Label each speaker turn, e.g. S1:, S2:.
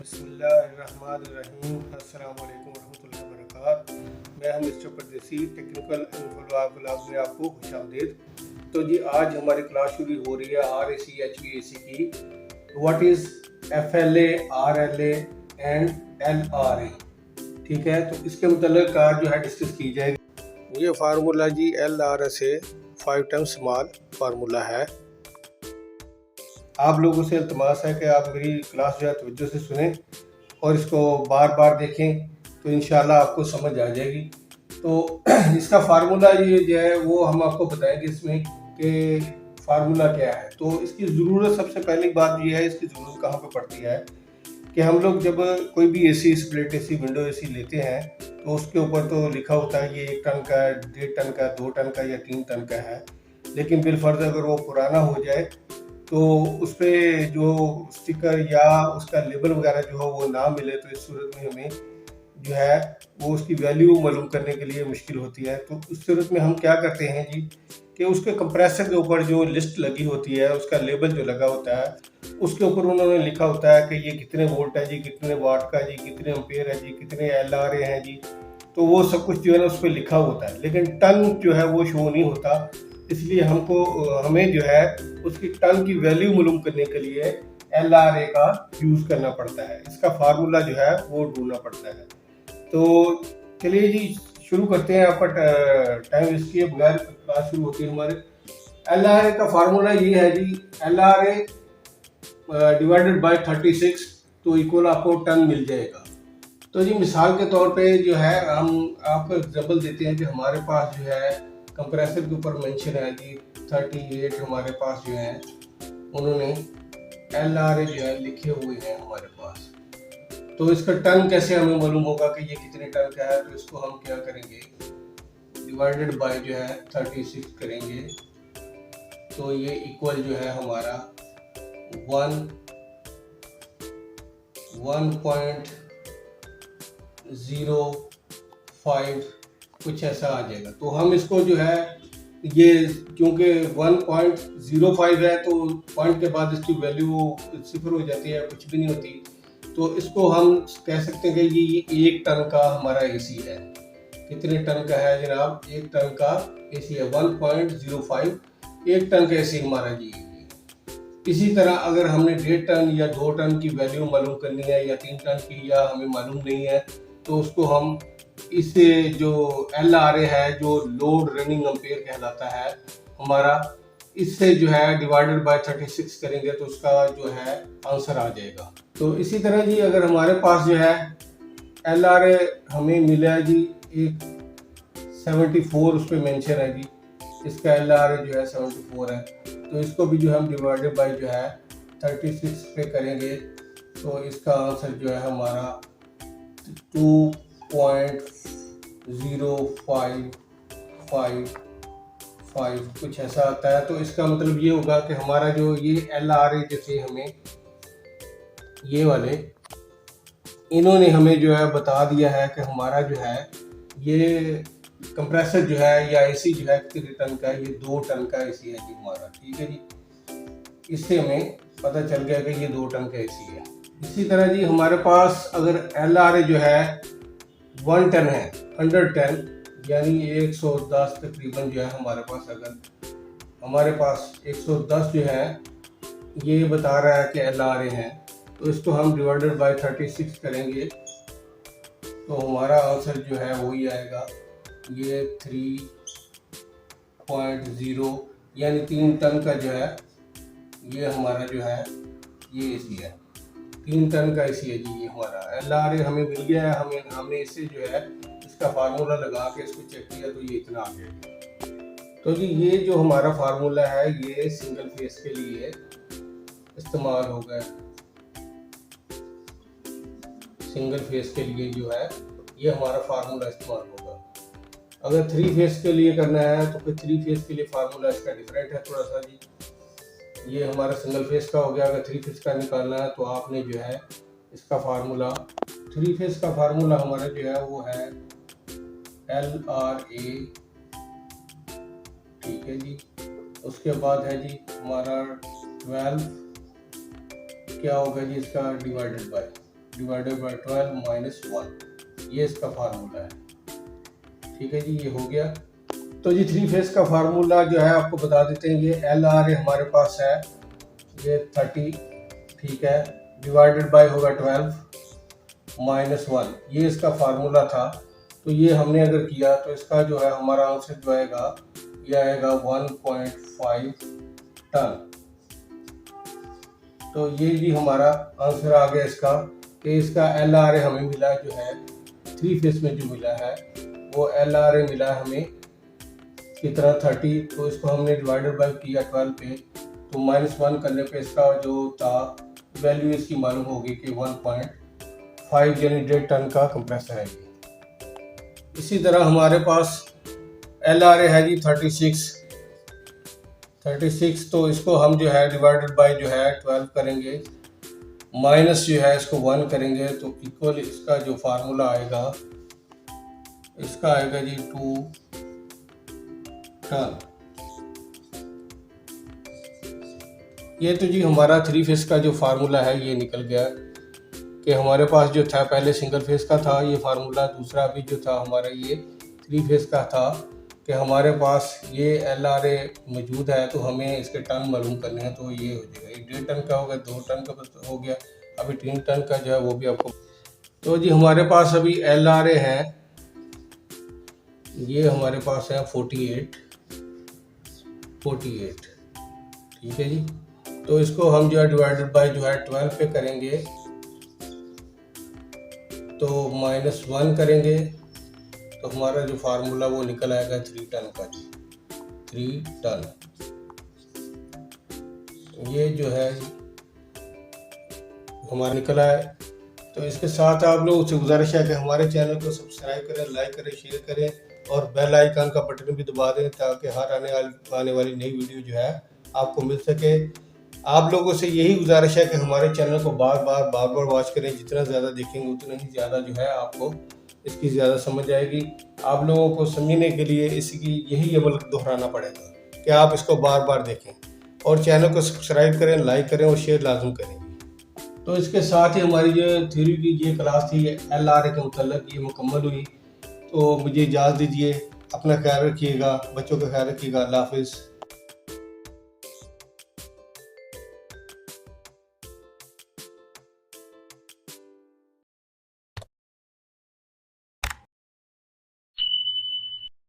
S1: बिस्मिल्लाहिर्रहमानिर्रहीम। अस्सलाम वालेकुम रहमतुल्लाहि व बरकातहू। मैं हूं मिस्टर परदेसी टेक्निकल ब्लॉग में आपको खुशामदीद। तो जी आज हमारी क्लास शुरू हो रही है RAC HVAC की। What is FLA, RLA and LRA। ठीक है, तो इसके मुतल्लिक आज जो है डिस्कस की जाएगी। ये फार्मूला जी LRSA 5 टाइम्स स्मॉल फार्मूला है। आप लोगों से इल्तमास है कि आप मेरी क्लास जो है तवज्जो से सुने और इसको बार बार देखें, तो इंशाल्लाह आपको समझ आ जाएगी। तो इसका फार्मूला ये जो है वो हम आपको बताएंगे इसमें कि फार्मूला क्या है। तो इसकी ज़रूरत, सबसे पहली बात ये है, इसकी ज़रूरत कहाँ पे पड़ती है कि हम लोग जब कोई भी AC, split AC, window AC लेते हैं तो उसके ऊपर तो लिखा होता है ये 1 टन का, 1.5 टन का, 2 टन का या 3 टन का है। लेकिन बिलफर्ज अगर वो पुराना हो जाए तो उस पर जो स्टिकर या उसका लेबल वगैरह जो है वो ना मिले, तो इस सूरत में हमें जो है वो उसकी वैल्यू मालूम करने के लिए मुश्किल होती है। तो उस सूरत में हम क्या करते हैं जी कि उसके कंप्रेसर के ऊपर जो लिस्ट लगी होती है, उसका लेबल जो लगा होता है, उसके ऊपर उन्होंने लिखा होता है कि ये कितने वोल्ट है जी, कितने वाट का जी, कितने एम्पेयर है जी, कितने LRA हैं जी। तो वो सब कुछ जो है ना उस पर लिखा होता है, लेकिन टन जो है वो शो नहीं होता। इसलिए हमें जो है उसकी टन की वैल्यू मालूम करने के लिए LRA का यूज़ करना पड़ता है। इसका फार्मूला जो है वो ढूंढना पड़ता है। तो चलिए जी शुरू करते हैं। आपका टाइम वेस्ट किए बगैर क्लास शुरू होती है हमारे। LRA का फार्मूला ये है जी, LRA डिवाइडेड बाय 36, तो इक्वल आपको टन मिल जाएगा। तो जी मिसाल के तौर पे जो है हम आपको एग्जाम्पल देते हैं कि हमारे पास जो है कंप्रेसर के ऊपर मेंशन है जी 38, हमारे पास जो है उन्होंने LRA जो है लिखे हुए हैं हमारे पास। तो इसका टन कैसे हमें मालूम होगा कि ये कितने टन का है? तो इसको हम क्या करेंगे, डिवाइडेड बाय जो है 36 करेंगे, तो ये इक्वल जो है हमारा 1.05 कुछ ऐसा आ जाएगा। तो हम इसको जो है ये क्योंकि 1.05 है तो पॉइंट के बाद इसकी वैल्यू 0 हो जाती है, कुछ भी नहीं होती। तो इसको हम कह सकते हैं कि ये 1 टन का हमारा AC है। कितने टन का है जनाब? 1 टन का AC है। 1.05 1 टन का AC हमारा जी। इसी तरह अगर हमने 1.5 टन या 2 टन की वैल्यू मालूम करनी है या 3 टन की, या हमें मालूम नहीं है, तो उसको हम इससे जो LRA है, जो लोड रनिंग एम्पेयर कहलाता है हमारा, इससे जो है डिवाइडेड बाय 36 करेंगे तो उसका जो है आंसर आ जाएगा। तो इसी तरह जी अगर हमारे पास जो है LRA हमें मिला है जी एक 74, उस पर मेंशन है जी, इसका LRA जो है 74 है। तो इसको भी जो हम डिवाइडेड बाय जो है 36 पे करेंगे तो इसका आंसर जो है हमारा 2.0555 कुछ ऐसा आता है। तो इसका मतलब ये होगा कि हमारा जो ये LRA जैसे हमें ये वाले इन्होंने हमें जो है बता दिया है कि हमारा जो है ये कंप्रेसर जो है या AC जो है कितने टन का है, ये 2 टन का AC है जी हमारा। ठीक है जी, इससे हमें पता चल गया कि ये 2 टन का AC है। इसी तरह जी हमारे पास अगर LRA जो है 1 टन है, 100 टन यानी 110 तकरीबन जो है हमारे पास, अगर हमारे पास 110 जो है ये बता रहा है कि LRA है, तो इसको हम डिवाइडेड बाय 36 करेंगे तो हमारा आंसर जो है वही आएगा, ये 3.0 यानी 3 टन का जो है ये हमारा जो है ये AC है। 3 टन का AC है जी ये हमारा। LRA हमें मिल गया है, हमने इससे जो है इसका फार्मूला लगा के इसको चेक किया तो ये इतना आ गया। तो जी ये जो हमारा फार्मूला है ये सिंगल फेस के लिए इस्तेमाल होगा। सिंगल फेस के लिए जो है ये हमारा फार्मूला इस्तेमाल होगा। अगर 3 फेस के लिए करना है तो फिर 3 फेस के लिए फार्मूला इसका डिफरेंट है थोड़ा सा जी। ये हमारा सिंगल फेस का हो गया। अगर 3 फेस का निकालना है तो आपने जो है इसका फार्मूला, 3 फेस का फार्मूला हमारा जो है वो है LRA। ठीक है जी, उसके बाद है जी हमारा 12 क्या होगा जी इसका divided by divided by 12 minus 1, ये इसका फार्मूला है। ठीक है जी, ये हो गया। तो जी 3 फेज का फार्मूला जो है आपको बता देते हैं। ये एल आर ए हमारे पास है, ये 30, ठीक है, डिवाइडेड बाय होगा 12 माइनस 1, ये इसका फार्मूला था। तो ये हमने अगर किया तो इसका जो है हमारा आंसर जो आएगा, ये आएगा 1.5 टन। तो ये जी हमारा आंसर आ गया इसका, कि इसका एल आर ए हमें मिला जो है 3 फेज में जो मिला है, वो एल आर ए मिला हमें कितना 30। तो इसको हमने डिवाइडेड बाय किया 12 पे, तो -1 करने पे इसका जो था वैल्यू इसकी मालूम होगी कि 1.5 यानी 1.5 टन का कंप्रेसर है। इसी तरह हमारे पास एल आर ए है जी 36, तो इसको हम जो है डिवाइडेड बाय जो है 12 करेंगे, माइनस जो है इसको 1 करेंगे, तो इक्वल इसका जो फार्मूला आएगा, इसका आएगा जी 2 टन। ये तो जी हमारा 3 फेज का जो फार्मूला है ये निकल गया, कि हमारे पास जो था पहले सिंगल फेज का था ये फार्मूला, दूसरा भी जो था हमारा ये 3 फेज का था, कि हमारे पास ये एल आर ए मौजूद है, तो हमें इसके टन मालूम करने हैं। तो ये हो जाएगा, 1.5 टन का हो गया, 2 टन का हो गया, अभी 3 टन का जो है वो भी आपको। तो जी हमारे पास अभी एल आर ए है, ये हमारे पास है 48, ठीक है जी। तो इसको हम जो है डिवाइडेड बाय जो है 12 पे करेंगे, तो -1 करेंगे, तो हमारा जो फार्मूला वो निकल आएगा 3 टन का जी, 3 टन। ये जो है हमारा निकला है। तो इसके साथ आप लोगों से गुजारिश है कि हमारे चैनल को सब्सक्राइब करें, लाइक करें, शेयर करें और बेल आइकन का बटन भी दबा दें, ताकि हर आने वाली नई वीडियो जो है आपको मिल सके। आप लोगों से यही गुजारिश है कि हमारे चैनल को बार बार वॉच करें, जितना ज़्यादा देखेंगे उतना ही ज़्यादा जो है आपको इसकी ज़्यादा समझ आएगी। आप लोगों को समझने के लिए इसकी यही अमल दोहराना पड़ेगा कि आप इसको बार देखें और चैनल को सब्सक्राइब करें, लाइक करें और शेयर लाजम करें। तो इसके साथ ही हमारी जो थ्योरी की ये क्लास थी एल आर ए के मुतल्लिक़ ये मुकम्मल हुई। तो मुझे इजाज़त दीजिए, अपना ख्याल रखिएगा, बच्चों का ख्याल रखिएगा। अल्लाह हाफ़िज़।